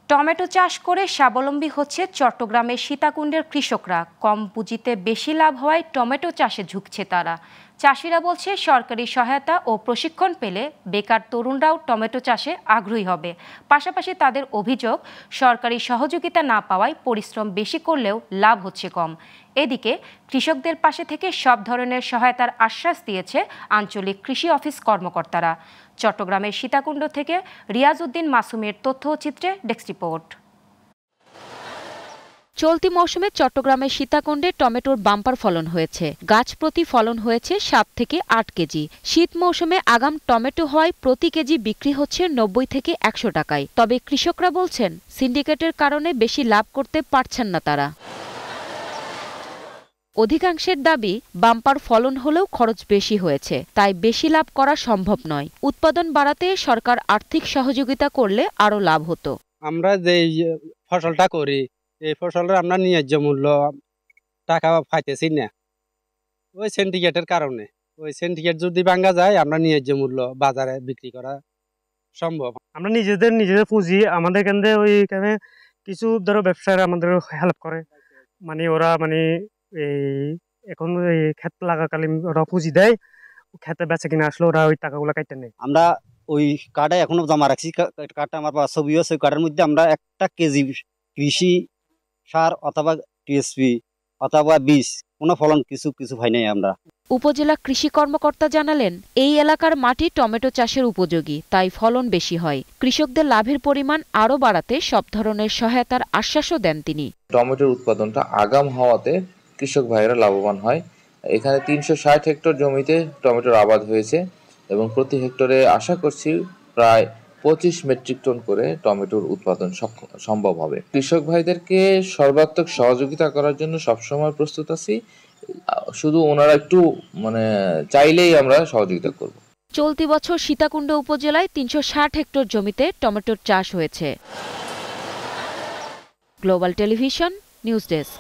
Tomato চাষ করে স্বাবলম্বী হচ্ছে চট্টগ্রামের সীতাকুণ্ডের কৃষকরা। কম পুঁজিতে বেশি লাভ হওয়ায় টমেটো চাষে ঝুঁকছে তারা। চাষিরা বলছে সরকারি সহায়তা ও প্রশিক্ষণ পেলে বেকার তরুণরাও টমেটো চাষে আগ্রহী হবে। পাশাপাশি তাদের অভিযোগ, সরকারি সহযোগিতা না পাওয়ায় পরিশ্রম বেশি করলেও লাভ হচ্ছে কম। এদিকে কৃষকদের পাশে থেকে সব ধরনের সহায়তার আশ্বাস দিয়েছে আঞ্চলিক কৃষি অফিস কর্মকর্তারা। চট্টগ্রামের সীতাকুণ্ড থেকে রিয়াজ উদ্দিন মাসুমের তথ্যচিত্রে ডেস্ক রিপোর্ট। চলতি মৌসুমে চট্টগ্রামের সীতাকুণ্ডে টমেটোর বাম্পার ফলন হয়েছে। গাছ প্রতি ফলন হয়েছে 7 থেকে 8 কেজি। শীত মৌসুমে আগাম টমেটো হওয়ায় প্রতি কেজি বিক্রি হচ্ছে 90 থেকে 100 টাকায়। তবে কৃষকরা বলছেন সিন্ডিকেটের কারণে বেশি লাভ করতে পারছেন না তারা। অধিকাংশের দাবি, বাম্পার ফলন হলেও খরচ বেশি হয়েছে, তাই বেশি লাভ করা সম্ভব নয়। উৎপাদন বাড়াতে সরকার আর্থিক সহযোগিতা করলে আরো লাভ হতো। আমরা যে ফসলটা করি, এই ফসলের আমরা ন্যায্য মূল্য টাকা পাইতেছি না, ওই সিন্ডিকেটের কারণে। ওই সিন্ডিকেট যদি ভাঙা যায়, আমরা ন্যায্য মূল্য বাজারে বিক্রি করা সম্ভব। আমরা নিজেদের পুঁজি আমাদের কেন্দ্রে ওইখানে কিছু ধরো ব্যবসায়ীরা আমাদের হেল্প করে, মানে ওরা এই এখন এই ক্ষেত লাগাকালীন ওরা পুঁজি দেয়, খেতে বেচে কিনা আসলে ওরা ওই টাকাগুলো কাটতে নেই। আমরা ওই কার্ডে এখনো জমা রাখছি, কার্ডটা আমার ছবি আছে। ওই কার্ডের মধ্যে আমরা 1 কেজি কৃষি সার অথবা টিএসপি অথবা বীজ কোনো ফলন কিছু হয় নাই আমরা। উপজেলা কৃষি কর্মকর্তা জানালেন, এই এলাকার মাটি টমেটো চাষের উপযোগী, তাই ফলন বেশি হয়। কৃষকদের লাভের পরিমাণ আরও বাড়াতে সব ধরনের সহায়তার আশ্বাসও দেন তিনি। টমেটোর উৎপাদনটা আগাম হওয়াতে কৃষক ভাইয়েরা লাভবান হয়। এখানে 360 হেক্টর জমিতে টমেটোর আবাদ হয়েছে এবং প্রতি হেক্টরে আশা করছি প্রায় 25 মেট্রিক টন করে টমেটোর উৎপাদন সম্ভব হবে। কৃষক ভাইদেরকে সর্বাত্মক সহযোগিতা করার জন্য সবসময় প্রস্তুত আছি। শুধু ওনারা একটু চাইলেই আমরা সহযোগিতা করব। চলতি বছর সীতাকুণ্ড উপজেলায় 360 হেক্টর জমিতে টমেটোর চাষ হয়েছে। Global television news desk.